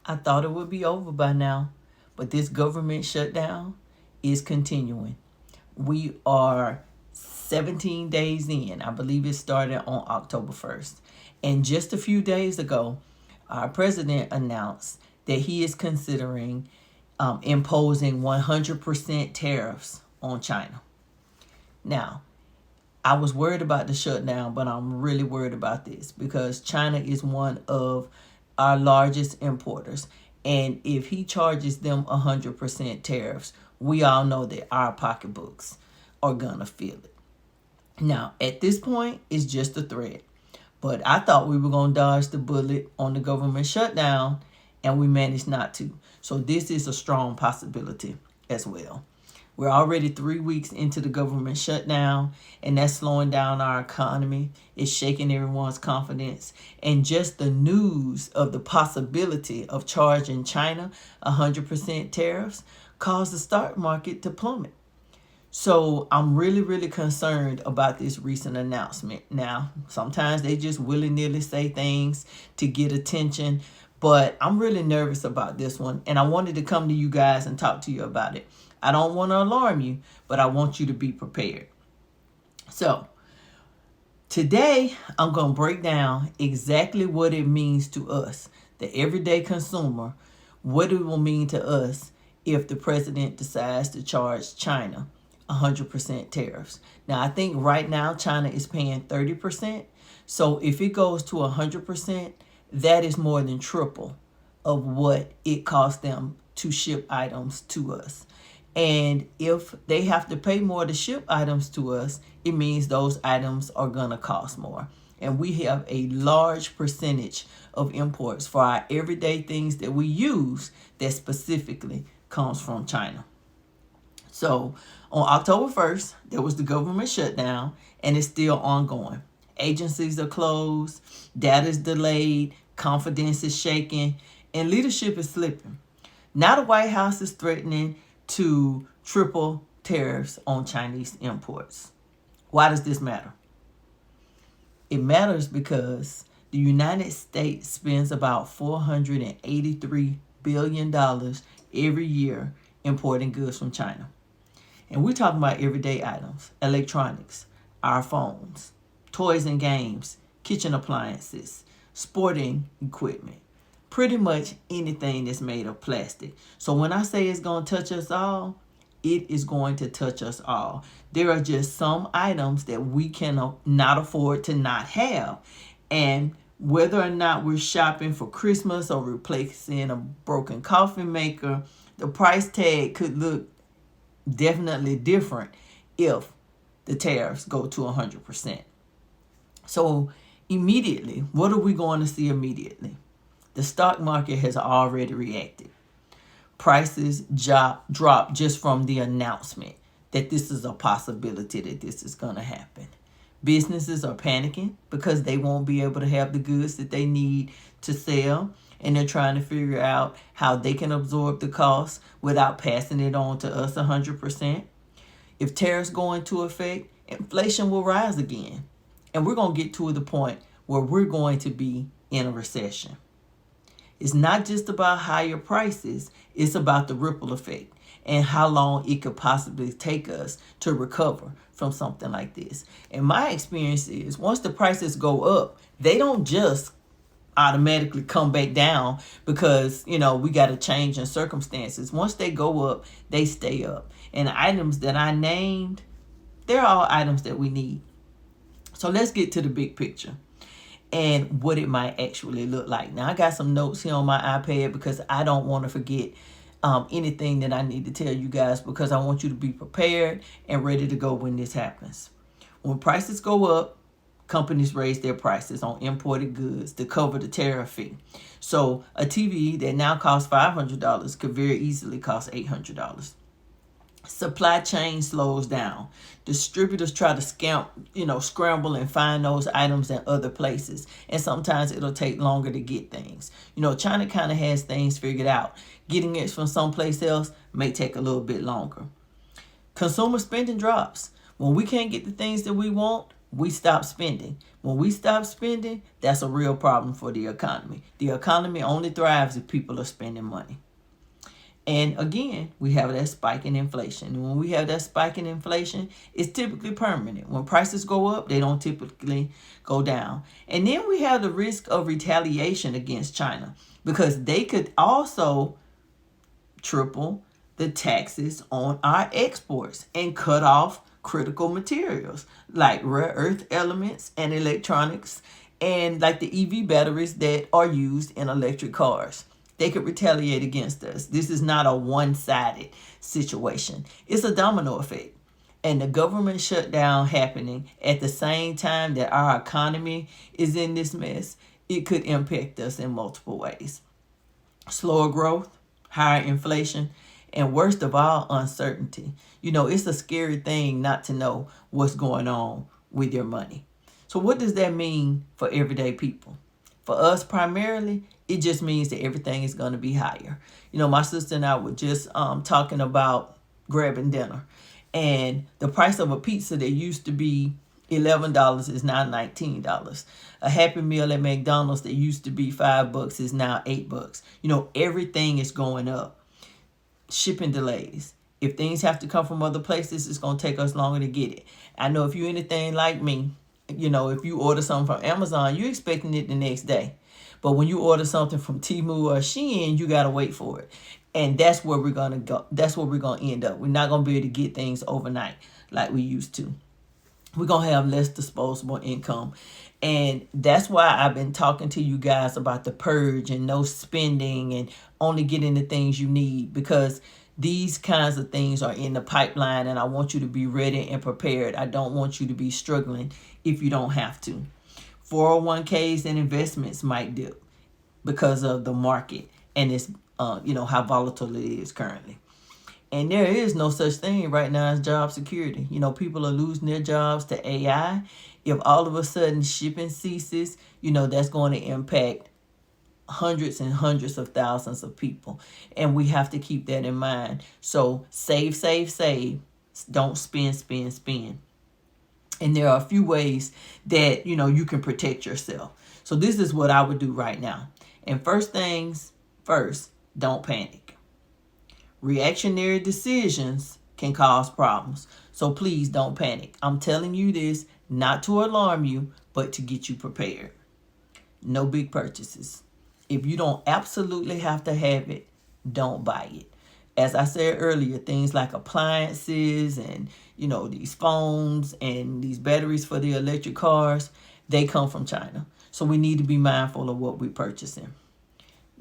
I thought it would be over by now, but this government shutdown is continuing. We are 17 days in. I believe it started on October 1st. And just a few days ago, our president announced that he is considering imposing 100% tariffs on China. Now, I was worried about the shutdown, but I'm really worried about this because China is one of our largest importers. And if he charges them 100% tariffs, we all know that our pocketbooks are going to feel it. Now, at this point, it's just a threat. But I thought we were going to dodge the bullet on the government shutdown, and we managed not to. So this is a strong possibility as well. We're already 3 weeks into the government shutdown, and that's slowing down our economy. It's shaking everyone's confidence. And just the news of the possibility of charging China 100% tariffs caused the stock market to plummet. So I'm really, really concerned about this recent announcement. Now, sometimes they just willy-nilly say things to get attention, but I'm really nervous about this one, and I wanted to come to you guys and talk to you about it. I don't want to alarm you, but I want you to be prepared. So today, I'm going to break down exactly what it means to us, the everyday consumer, what it will mean to us if the president decides to charge China 100% tariffs. Now, I think right now China is paying 30%. So if it goes to 100%, that is more than triple of what it costs them to ship items to us. And if they have to pay more to ship items to us, it means those items are going to cost more. And we have a large percentage of imports for our everyday things that we use that specifically comes from China. So on October 1st, there was the government shutdown, and it's still ongoing. Agencies are closed, data is delayed, confidence is shaken, and leadership is slipping. Now the White House is threatening to triple tariffs on Chinese imports. Why does this matter? It matters because the United States spends about $483 billion every year importing goods from China. And we're talking about everyday items, electronics, our phones, toys and games, kitchen appliances, sporting equipment, pretty much anything that's made of plastic. So when I say it's going to touch us all, it is going to touch us all. There are just some items that we cannot afford to not have. And whether or not we're shopping for Christmas or replacing a broken coffee maker, the price tag could look definitely different if the tariffs go to 100%. So immediately, what are we going to see immediately? The stock market has already reacted. Prices drop just from the announcement that this is a possibility that this is going to happen. Businesses are panicking because they won't be able to have the goods that they need to sell, and they're trying to figure out how they can absorb the cost without passing it on to us 100%. If tariffs go into effect, inflation will rise again. And we're going to get to the point where we're going to be in a recession. It's not just about higher prices, it's about the ripple effect and how long it could possibly take us to recover from something like this. And my experience is once the prices go up, they don't just automatically come back down because, we got a change in circumstances. Once they go up, they stay up. And the items that I named, they're all items that we need. So let's get to the big picture and what it might actually look like. Now, I got some notes here on my iPad because I don't want to forget anything that I need to tell you guys because I want you to be prepared and ready to go when this happens. When prices go up, companies raise their prices on imported goods to cover the tariff fee. So a TV that now costs $500 could very easily cost $800. Supply chain slows down. Distributors try to scramble and find those items in other places. And sometimes it'll take longer to get things. China kind of has things figured out. Getting it from someplace else may take a little bit longer. Consumer spending drops. When we can't get the things that we want, we stop spending. When we stop spending, that's a real problem for the economy. The economy only thrives if people are spending money. And again, we have that spike in inflation. And when we have that spike in inflation, it's typically permanent. When prices go up, they don't typically go down. And then we have the risk of retaliation against China, because they could also triple the taxes on our exports and cut off critical materials like rare earth elements and electronics, and like the EV batteries that are used in electric cars. They could retaliate against us. This is not a one-sided situation. It's a domino effect. And the government shutdown happening at the same time that our economy is in this mess, it could impact us in multiple ways. Slower growth, higher inflation, and worst of all, uncertainty. It's a scary thing not to know what's going on with your money. So what does that mean for everyday people? For us primarily, it just means that everything is going to be higher. My sister and I were just talking about grabbing dinner. And the price of a pizza that used to be $11 is now $19. A Happy Meal at McDonald's that used to be $5 is now $8. Everything is going up. Shipping delays. If things have to come from other places, it's going to take us longer to get it. I know if you're anything like me, if you order something from Amazon, you're expecting it the next day. But when you order something from Temu or Shein, you got to wait for it. And that's where we're going to go. That's where we're going to end up. We're not going to be able to get things overnight like we used to. We're going to have less disposable income. And that's why I've been talking to you guys about the purge and no spending and only getting the things you need, because these kinds of things are in the pipeline, and I want you to be ready and prepared. I don't want you to be struggling if you don't have to. 401ks and investments might dip because of the market and it's how volatile it is currently. And there is no such thing right now as job security. People are losing their jobs to AI. If all of a sudden shipping ceases, that's going to impact hundreds and hundreds of thousands of people. And we have to keep that in mind. So save, save, save. Don't spend, spend, spend. And there are a few ways that, you can protect yourself. So this is what I would do right now. And first things first, don't panic. Reactionary decisions can cause problems. So please don't panic. I'm telling you this not to alarm you, but to get you prepared. No big purchases. If you don't absolutely have to have it, don't buy it. As I said earlier, things like appliances and, these phones and these batteries for the electric cars, they come from China. So we need to be mindful of what we're purchasing.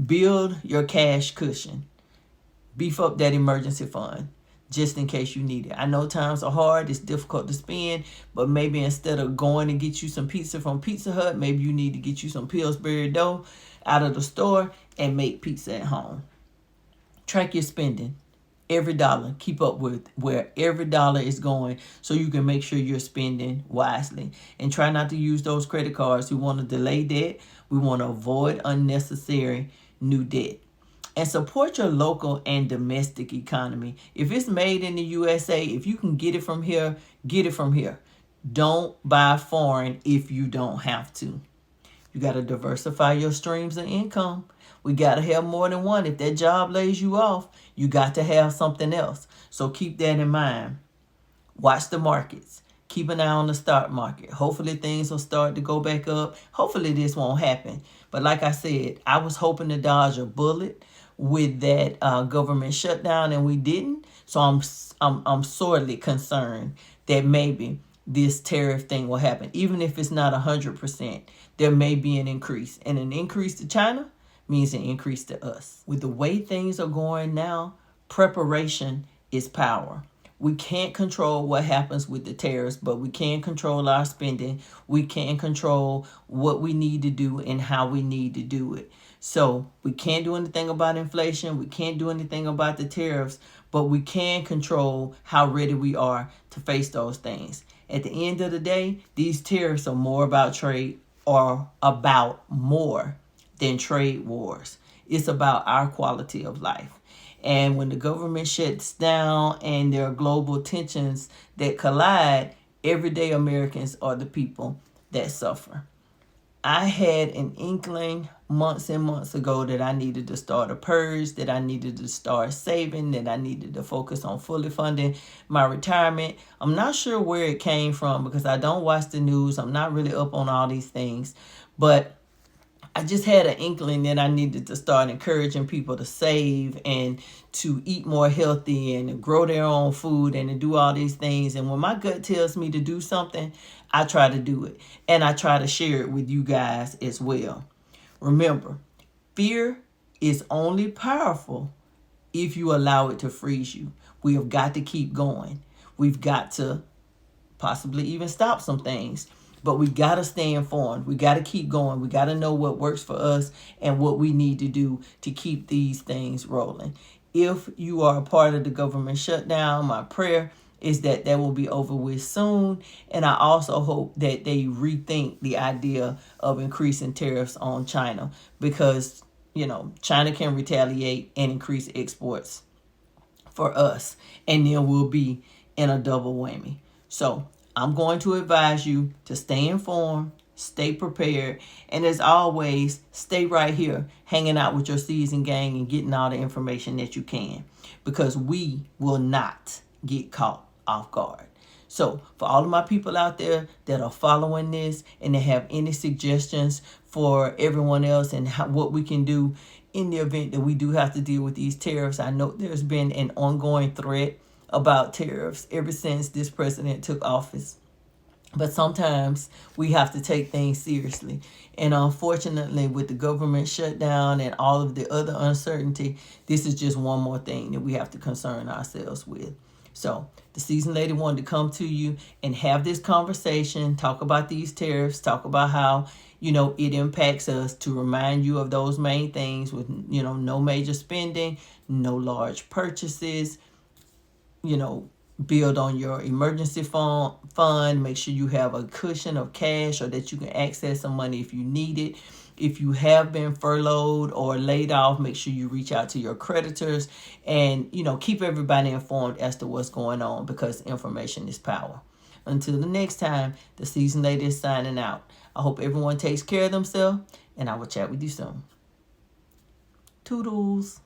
Build your cash cushion. Beef up that emergency fund just in case you need it. I know times are hard. It's difficult to spend, but maybe instead of going to get you some pizza from Pizza Hut, maybe you need to get you some Pillsbury dough out of the store and make pizza at home. Track your spending. Every dollar. Keep up with where every dollar is going so you can make sure you're spending wisely. And try not to use those credit cards. We want to delay debt. We want to avoid unnecessary new debt. And support your local and domestic economy. If it's made in the USA, if you can get it from here, get it from here. Don't buy foreign if you don't have to. You got to diversify your streams of income. We got to have more than one. If that job lays you off, you got to have something else. So keep that in mind. Watch the markets. Keep an eye on the stock market. Hopefully things will start to go back up. Hopefully this won't happen. But like I said, I was hoping to dodge a bullet with that government shutdown, and we didn't. So I'm sorely concerned that maybe this tariff thing will happen. Even if it's not 100%, there may be an increase. And an increase to China means an increase to us. With the way things are going now, preparation is power. We can't control what happens with the tariffs, but we can control our spending. We can control what we need to do and how we need to do it. So we can't do anything about inflation. We can't do anything about the tariffs, but we can control how ready we are to face those things. At the end of the day, these tariffs are more about trade, or about more than trade wars. It's about our quality of life. And when the government shuts down and there are global tensions that collide, everyday Americans are the people that suffer. I had an inkling months and months ago that I needed to start a purge, that I needed to start saving, that I needed to focus on fully funding my retirement. I'm not sure where it came from because I don't watch the news. I'm not really up on all these things. But I just had an inkling that I needed to start encouraging people to save and to eat more healthy and to grow their own food and to do all these things. And when my gut tells me to do something, I try to do it. And I try to share it with you guys as well. Remember, fear is only powerful if you allow it to freeze you. We have got to keep going. We've got to possibly even stop some things. But we got to stay informed. We got to keep going. We got to know what works for us and what we need to do to keep these things rolling. If you are a part of the government shutdown, my prayer is that that will be over with soon. And I also hope that they rethink the idea of increasing tariffs on China because, China can retaliate and increase exports for us. And then we'll be in a double whammy. So I'm going to advise you to stay informed, stay prepared, and as always, stay right here hanging out with your seasoned gang and getting all the information that you can because we will not get caught off guard. So for all of my people out there that are following this and they have any suggestions for everyone else and what we can do in the event that we do have to deal with these tariffs, I know there's been an ongoing threat about tariffs ever since this president took office. But sometimes we have to take things seriously. And unfortunately, with the government shutdown and all of the other uncertainty, this is just one more thing that we have to concern ourselves with. So the seasoned lady wanted to come to you and have this conversation, talk about these tariffs, talk about how, it impacts us, to remind you of those main things with, no major spending, no large purchases, build on your emergency fund. Make sure you have a cushion of cash or that you can access some money if you need it. If you have been furloughed or laid off, make sure you reach out to your creditors and, keep everybody informed as to what's going on because information is power. Until the next time, the seasoned lady is signing out. I hope everyone takes care of themselves and I will chat with you soon. Toodles.